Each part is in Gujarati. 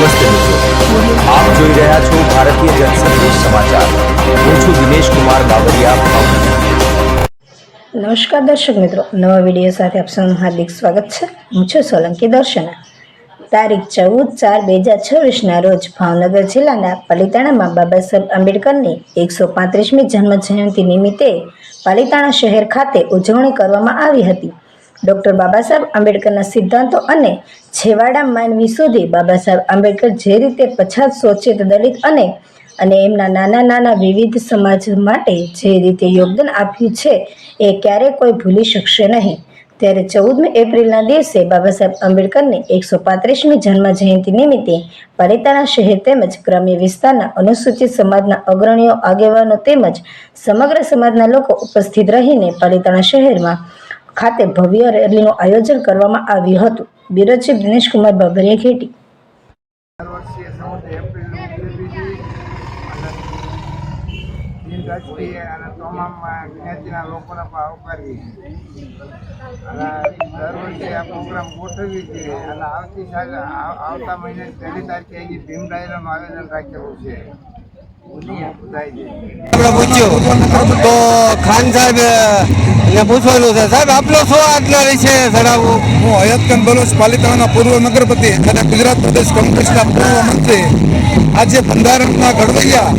નમસ્તે મિત્રો, આપ જોઈ રહ્યા છો ભારતીય જનસંદેશ સમાચાર। હું છું દિનેશ કુમાર બાબરિયા, ભાવનગર। નમસ્કાર દર્શક મિત્રો, નવા વિડીયો સાથે આપ સૌનું હાર્દિક સ્વાગત છે। હું છું સોલંકી દર્શના। તારીખ 14/4/2026ના રોજ ભાવનગર જિલ્લાના પાલિતાણામાં બાબા સાહેબ આંબેડકરની 135મી જન્મ જયંતિ નિમિત્તે પાલિતાણા શહેર ખાતે ઉજવણી કરવામાં આવી હતી। ડૉક્ટર બાબા સાહેબ આંબેડકરના સિદ્ધાંતો અને છેવાડા માનવી સુધી બાબા સાહેબ આંબેડકર જે રીતે પછાત શોષિત દલિત અને એમના નાના વિવિધ સમાજ માટે જે રીતે યોગદાન આપ્યું છે એ ક્યારેય કોઈ ભૂલી શકશે નહીં। ત્યારે 14મી એપ્રિલના દિવસે બાબા સાહેબ આંબેડકરની 135મી જન્મ જયંતિ નિમિત્તે પાલિતાણા શહેર તેમજ ગ્રામ્ય વિસ્તારના અનુસૂચિત સમાજના અગ્રણીઓ, આગેવાનો તેમજ સમગ્ર સમાજના લોકો ઉપસ્થિત રહીને પાલિતાણા શહેરમાં ખાતે ભવ્ય રેલીનું આયોજન કરવામાં આવ્યું હતું। Bureau chief Dinesh Kumar Babariya, Gheti. રાજકીય અને તમામ જ્ઞાતિના લોકોને પણ આવકારવી અને દર વર્ષે આ પ્રોગ્રામ ગોઠવીએ છીએ અને આવતા મહિને 1 તારીખે અહીં ભીમ ડાયરાનું આયોજન રાખેલું છે। તો ખાન સાહેબ ને પૂછવાનું છે, સાહેબ આપનો શું આજના વિશે જણાવવું? હું હયાતખાન બલોચ, પાલિતાણાના પૂર્વ નગરપતિ અને ગુજરાત પ્રદેશ કોંગ્રેસના પૂર્વ મંત્રી, આજે બંધારણના ઘડવૈયા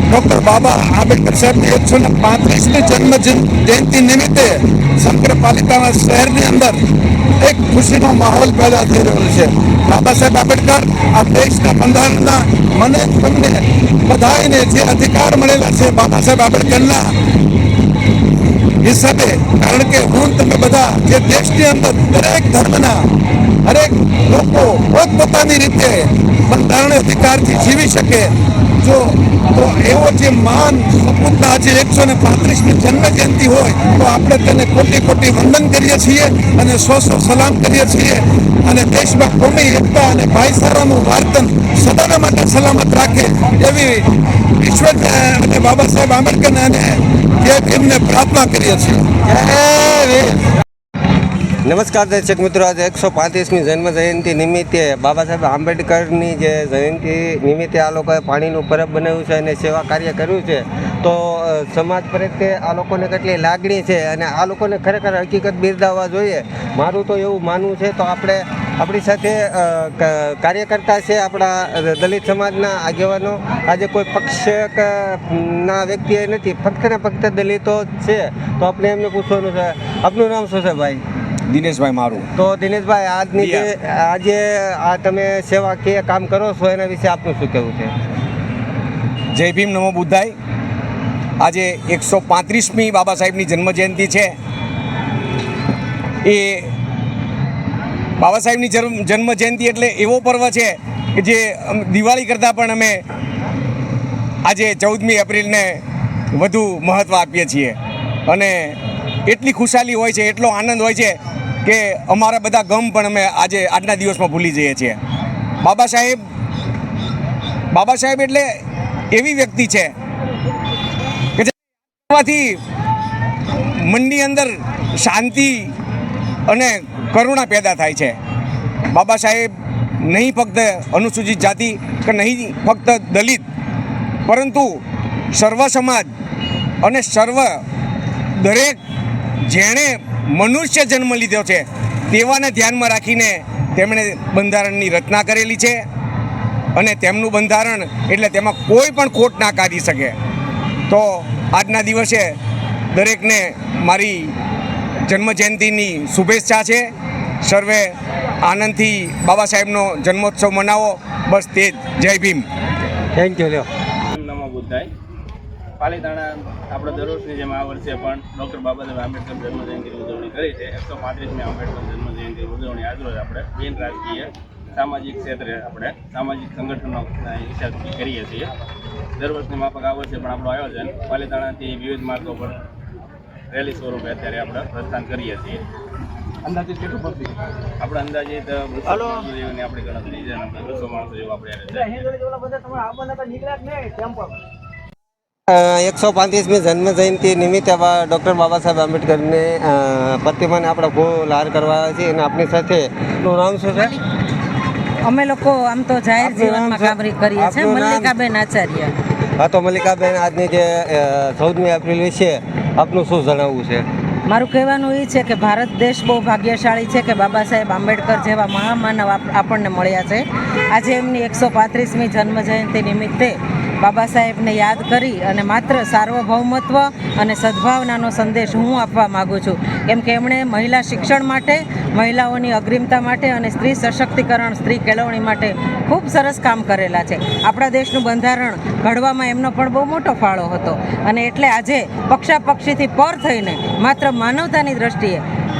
ડૉક્ટર બાબા આંબેડકર સાહેબની 135મી જન્મ જયંતિ નિમિત્તે સમગ્ર પાલિતાણા શહેરની અંદર એક ખુશીનો માહોલ પેદા થઈ રહ્યો છે। બાબા સાહેબ આંબેડકર આ દેશના બંધારણના મને તમને બધાને જે અધિકાર મળેલા છે બાબા સાહેબ આંબેડકરના હિસાબે, કારણ કે હું તમે બધા જે દેશની અંદર દરેક ધર્મના હરેક લોકો પોતપોતાની રીતે બંધારણ અધિકારથી જીવી શકે, જો તો એવો જે માન સપૂતના આજે 135મી જન્મ જયંતિ હોય તો આપણે તેને કોટી કોટી વંદન કરીએ છીએ અને સો સલામ કરીએ છીએ અને દેશમાં કોમી એકતા અને ભાઈચારાનું વર્તન સદાના માટે સલામત રાખે એવી ઈશ્વર અને બાબા સાહેબ આંબેડકરને અને એમને પ્રાર્થના કરીએ છીએ। નમસ્કાર દર્શક મિત્રો, આજે 135મી જન્મ જયંતિ નિમિત્તે બાબા સાહેબ આંબેડકરની જે જયંતિ નિમિત્તે આ લોકોએ પાણીનું પરબ બનાવ્યું છે અને સેવા કાર્ય કર્યું છે। તો સમાજ પ્રત્યે આ લોકોને કેટલી લાગણી છે અને આ લોકોને ખરેખર હકીકત બિરદાવવા જોઈએ, મારું તો એવું માનવું છે। તો આપણી સાથે કાર્યકર્તા છે આપણા દલિત સમાજના આગેવાનો, આજે કોઈ પક્ષના વ્યક્તિ નથી, ફક્ત ને ફક્ત દલિતો છે। તો આપણે એમને પૂછવાનું છે, આપનું નામ શું છે ભાઈ? દિનેશભાઈ મારું। તો દિનેશભાઈ, આજે આ તમે સેવાકીય કામ કરો છો એના વિશે આપનું શું કહેવું છે? જય ભીમ, નમો બુદ્ધાય। આજે 135મી બાબા સાહેબની જન્મજયંતિ છે। એ બાબા સાહેબની જન્મજયંતિ એટલે એવો પર્વ છે કે જે દિવાળી કરતાં પણ અમે આજે 14મી એપ્રિલને વધુ મહત્ત્વ આપીએ છીએ અને એટલી ખુશાલી હોય છે, એટલો આનંદ હોય છે કે અમારા બધા ગમ પણ અમે આજના દિવસમાં ભૂલી જઈએ છીએ। બાબા સાહેબ એટલે એવી વ્યક્તિ છે કે જેથી મનની અંદર શાંતિ અને કરુણા પેદા થાય છે। બાબા સાહેબ નહીં ફક્ત અનુસૂચિત જાતિ કે નહીં ફક્ત દલિત, પરંતુ સર્વ સમાજ અને દરેક જેણે મનુષ્ય જન્મ લીધો છે તેવાને ધ્યાનમાં રાખીને તેમણે બંધારણની રચના કરેલી છે અને તેમનું બંધારણ એટલે તેમાં કોઈ પણ ખોટ ના કાઢી શકે। તો આજના દિવસે દરેકને મારી જન્મજયંતિની શુભેચ્છા છે। સર્વે આનંદથી બાબા સાહેબનો જન્મોત્સવ મનાવો, બસ તે જ। જય ભીમ, થેન્ક યુ। નમો બુદ્ધાય। પાલિતાણા આપણે દર વર્ષની જેમ આ વર્ષે પણ ડૉક્ટર બાબા સાહેબ આંબેડકર જન્મજયંતિની ઉજવણી કરી છે। 135મી આંબેડકર જન્મજયંતિની ઉજવણી આજરોજ આપણે બિન રાજકીય સામાજિક ક્ષેત્રે આપણે સામાજિક સંગઠનોના હિસાબથી કરીએ છીએ। દર વર્ષની માફક આ વર્ષે પણ આપણું આયોજન પાલિતાણાથી વિવિધ માર્ગો પર રેલી સ્વરૂપે અત્યારે આપણે પ્રસ્થાન કરીએ છીએ। અંદાજિત કેટલું પબ્લિક? આપણે અંદાજિત 200 માણસો જેવી આપણી ગણતરી છે, 200 માણસો જેવું આપણે 135મી જન્મ જયંતિ નિમિત્તે ડૉક્ટર બાબા સાહેબ આંબેડકરની પ્રતિમાને આપણે ફૂલહાર કરવા આવ્યા છીએ અને આપણી સાથે નામ શું છે? અમે લોકો આમ તો જાહેર આપનું જીવનમાં નામ, કામ કરીએ છીએ. આપનું નામ? મલ્લિકાબેન આચાર્ય. હા, તો મલ્લિકાબેન, આજની જે 14મી એપ્રિલ વિશે આપનું શું જણાવવું છે? મારું કહેવાનું એ છે કે ભારત દેશ બહુ ભાગ્યશાળી છે કે બાબા સાહેબ આંબેડકર જેવા મહામાનવ આપણને મળ્યા છે. આજે એમની 135મી જન્મ જયંતિ નિમિત્તે બાબા સાહેબને યાદ કરી અને માત્ર સાર્વભૌમત્વ અને સદ્ભાવનાનો સંદેશ હું આપવા માગું છું. કેમ કે એમણે મહિલા શિક્ષણ માટે, મહિલાઓની અગ્રિમતા માટે અને સ્ત્રી સશક્તિકરણ, સ્ત્રી કેળવણી માટે ખૂબ સરસ કામ કરેલા છે. આપણા દેશનું બંધારણ ઘડવામાં એમનો પણ બહુ મોટો ફાળો હતો અને એટલે આજે પક્ષાપક્ષીથી પર થઈને માત્ર માનવતાની દ્રષ્ટિએ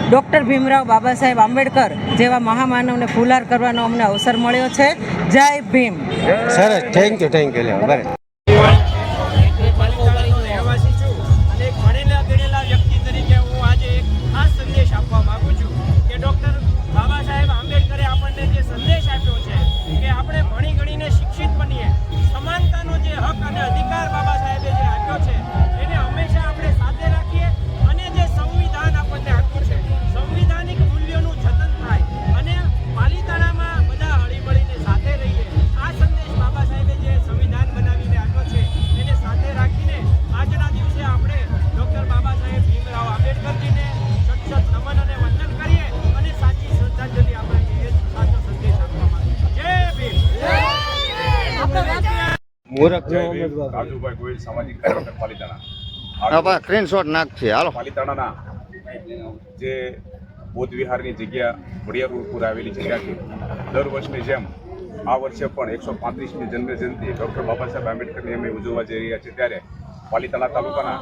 ડૉક્ટર ભીમરાવ બાબા સાહેબ આંબેડકર જેવા મહામાનવને ફુલાર કરવાનો અમને અવસર મળ્યો છે. જય ભીમ. સરસ, થેન્ક યુ લેવા બરાબર. પાલિતાણાનો રહેવાસી છું અને એક ભણેલા ગણેલા વ્યક્તિ તરીકે હું આજે એક ખાસ સંદેશ આપવા માંગુ છું કે ડૉક્ટર બાબા સાહેબ આંબેડકરે આપણને જે સંદેશ આપ્યો છે કે આપણે ભણી ગણીને શિક્ષિત બનીએ, સમાનતાનો જે હક અને અધિકાર બાબા સાહેબે જે આપ્યો છે એને હંમેશા આપણે સાથે રાખીએ અને જે સંવિધાન આપણને આપ્યું છે, સંવિધાનિક મૂલ્યોનું જતન થાય અને પાલિતાણામાં બધા હળીમળીને સાથે રહીએ. આ સંદેશ બાબા સાહેબે જે સંવિધાન બનાવીને આપ્યો છે એને સાથે રાખીને આજના દિવસે આપણે ડૉક્ટર બાબા સાહેબ ભીમરાવ આંબેડકરજીને સતત નમન અને વંદન કરીએ અને સાચી શ્રદ્ધાંજલિ આપણે એ સાચો સંદેશ આપવા માંગીએ. જય ભીમ. રાજુભાઈ ગોહિલ, સામાજિક કાર્યકર પાલિતાણા. સ્ક્રીનશોટ નાખશે હાલો. પાલિતાણાના જે બૌદ્ધ વિહારની જગ્યા વડિયાપુર આવેલી છે ત્યાંથી દર વર્ષની જેમ આ વર્ષે પણ 135મી જન્મ જયંતિ ડૉક્ટર બાબા સાહેબ આંબેડકરની અમે ઉજવવા જઈ રહ્યા છીએ. ત્યારે પાલિતાણા તાલુકાના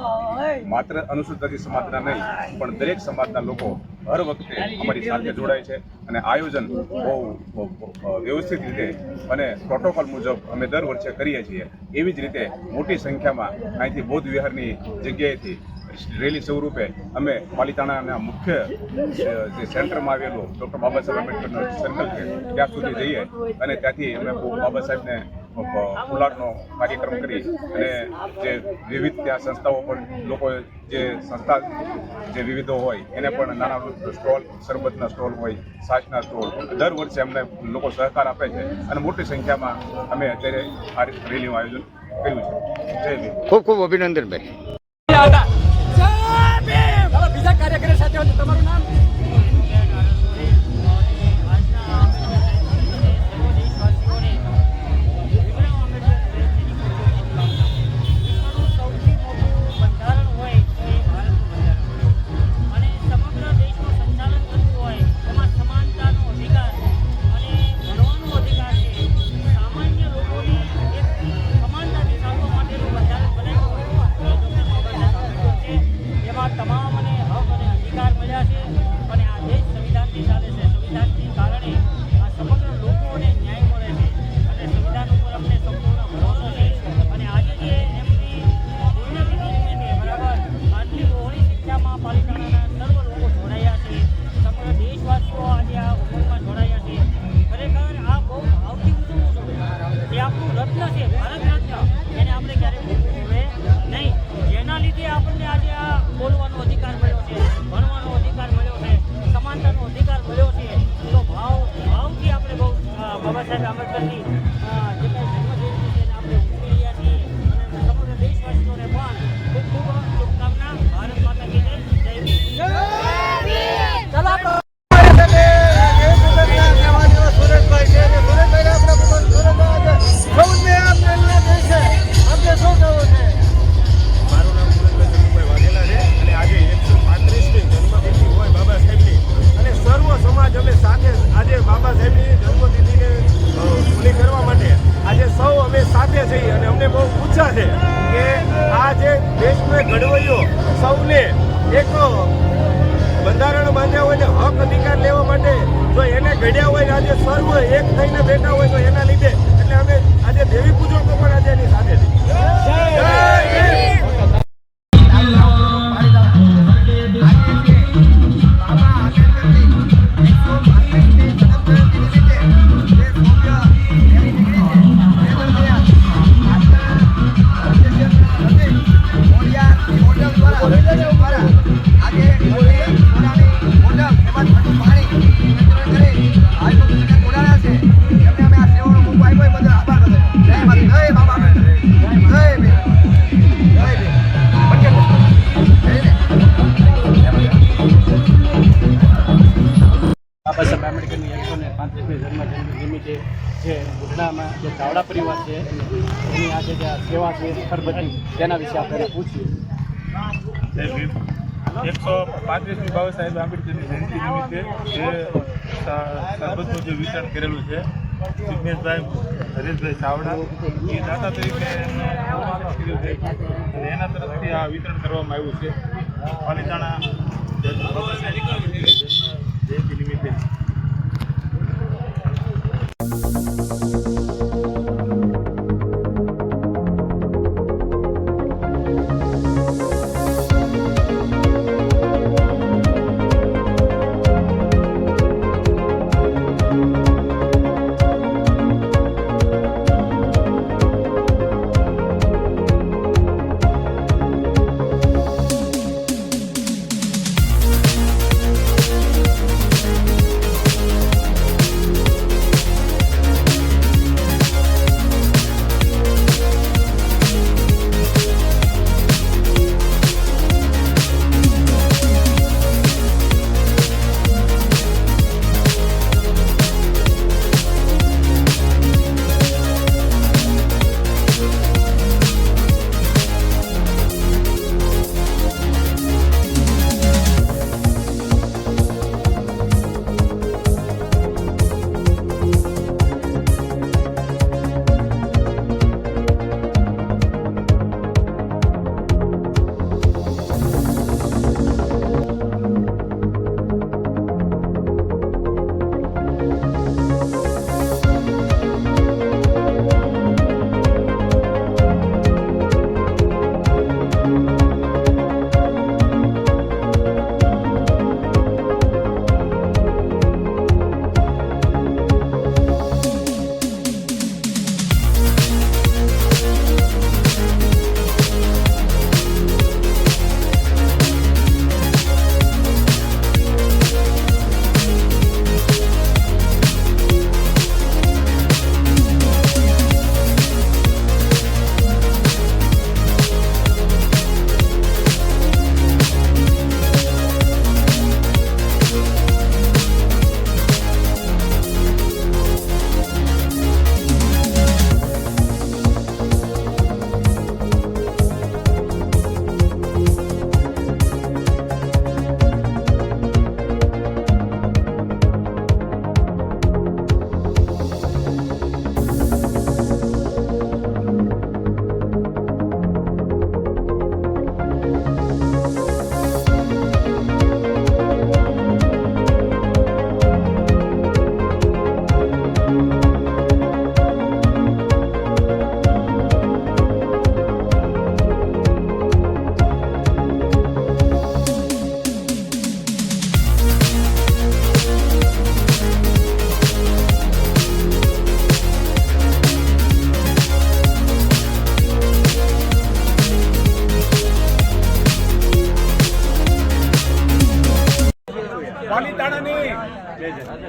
માત્ર અનુસૂચિત જાતિ સમાજના નહીં પણ દરેક સમાજના લોકો હર વખતે અમારી સાથે જોડાય છે અને આયોજન બહુ વ્યવસ્થિત રીતે અને પ્રોટોકોલ મુજબ અમે દર વર્ષે કરીએ છીએ. એવી જ રીતે મોટી સંખ્યામાં અહીંથી બૌદ્ધ વિહારની જગ્યાએથી રેલી સ્વરૂપે અમે પાલિતાણાના મુખ્ય જે સેન્ટરમાં આવેલું ડૉક્ટર બાબા સાહેબ આંબેડકરનો સર્કલ છે ત્યાં સુધી જઈએ અને ત્યાંથી અમે બાબા સાહેબને ફુલારનો કાર્યક્રમ કરી અને જે વિવિધ ત્યાં સંસ્થાઓ પણ લોકો જે સંસ્થા જે વિવિધો હોય એને પણ નાના સ્ટોલ, શરબતના સ્ટોલ હોય, છાશના સ્ટોલ દર વર્ષે અમને લોકો સહકાર આપે છે અને મોટી સંખ્યામાં અમે અત્યારે આ રેલીનું આયોજન કર્યું છે. જય ભીમ. ખૂબ ખૂબ અભિનંદન ભાઈ. બીજા કાર્યકરો સાથે તમારું નામ? તમામ અને હક અને અધિકાર મળ્યા છે અને આ દેશ સંવિધાનથી ચાલે છે. સંવિધાનથી કારણે આ સમગ્ર લોકોને ન્યાય મળે છે અને સંવિધાન ઉપર અમને સંપૂર્ણ ભરોસો છે અને આજે જે એમની પુણ્યતિથિ નિમિત્તે બરાબર આટલી બહોળી સંખ્યામાં પાલિતાણાના સર્વ લોકો જોડાયા છે, સમગ્ર દેશવાસીઓ આજે આ ઉમંગમાં જોડાયા છે. ખરેખર આ બહુ ભાવથી ઉજવવું જોઈએ. જે આપણું રત્ન છે, ભારત રત્ન, એને આપણે ક્યારેય ભૂલવું જોઈએ નહીં. જેના લીધે આપણને આજે આ બોલવાનો અધિકાર મળ્યો છે, ભણવાનો અધિકાર મળ્યો છે, સમાનતાનો અધિકાર મળ્યો છે. તો ભાવથી આપણે બહુ બાબા સાહેબ આંબેડકરની જે કાંઈ જન્મજયંતિ છે એને આપણે ઉજવી રહ્યા છીએ અને સમગ્ર દેશવાસીઓને પણ ખૂબ ખૂબ શુભકામના. ભારત માતા કી જય. જય ભીમ. ચાલો આપણે મારું નામ સુરેશભાઈ ચંદુભાઈ વાઘેલા છે અને આજે 135મી જન્મતિથિ હોય બાબા સાહેબની અને સર્વ સમાજ અમે સાથે આજે બાબા સાહેબની જન્મતિથિને પૂરી કરવા માટે આજે સૌ અમે સાથે છીએ અને અમને બહુ ઉત્સાહ છે કે આ જે દેશને ઘડવૈયો સૌને એક બંધારણ બાંધ્યા હોય ને હક અધિકાર લેવા માટે જો એને ઘડ્યા હોય ને આજે સર્વ એક થઈને બેઠા હોય તો એના લીધે એટલે અમે આજે દેવી પૂજકો પણ આજે એની સાથે છીએ. આજે બધા આભાર બધાનો. જય માતા, જય બાબા આંબેડકર, જય ભીમ, જય ભીમ. બાબા સાહેબ આંબેડકરની 135મી જન્મજયંતિ નિમિત્તે જે ઉધનામાં જે ચાવડા પરિવાર છે એની આજે જે સેવા છે ખરબતી તેના વિશે આપણે પૂછીએ. 135મી બાબા સાહેબ આંબેડકરની જયંતિ નિમિત્તે જે સરબતનું જે વિતરણ કરેલું છે જિગ્નેશભાઈ હરેશભાઈ ચાવડા એ દાતા તરીકે એમને સન્માનિત કર્યું છે અને એના તરફથી આ વિતરણ કરવામાં આવ્યું છે પાલિતાણા બાબા સાહેબ જયંતિ નિમિત્તે.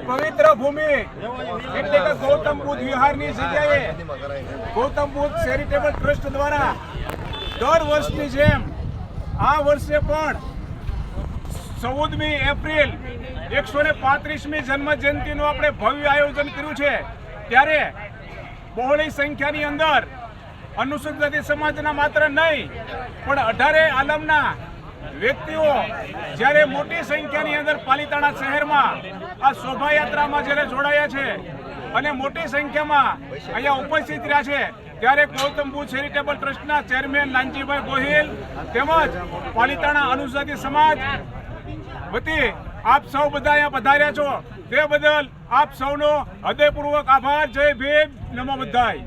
પવિત્ર ભૂમિ એટલે કે ગૌતમ બુદ્ધ વિહારની જગ્યાએ ગૌતમ બુદ્ધ ચેરિટેબલ ટ્રસ્ટ દ્વારા દર વર્ષની જેમ આ વર્ષે પણ 14મી એપ્રિલ 135મી જન્મ જયંતિનું આપણે ભવ્ય આયોજન કર્યું છે. ત્યારે બહોળી સંખ્યાની અંદર અનુસૂચિત જાતિ સમાજના માત્ર નહીં પણ 18 આલમના વ્યક્તિઓ જ્યારે મોટી સંખ્યાની અંદર પાલિતાણા શહેરમાં આ શોભાયાત્રામાં જ્યારે જોડાયા છે અને મોટી સંખ્યામાં અહીંયા ઉપસ્થિત રહ્યા છે, ત્યારે ગૌતમ બુદ્ધ ચેરિટેબલ ટ્રસ્ટના ચેરમેન નાનજીભાઈ ગોહિલ તેમજ પાલિતાણા અનુસૂચિત જાતિ સમાજ વતી આપ સૌ બધા અહીંયા પધાર્યા છો તે બદલ આપ સૌનો હૃદયપૂર્વક આભાર. જય ભીમ, નમો બુદ્ધાય.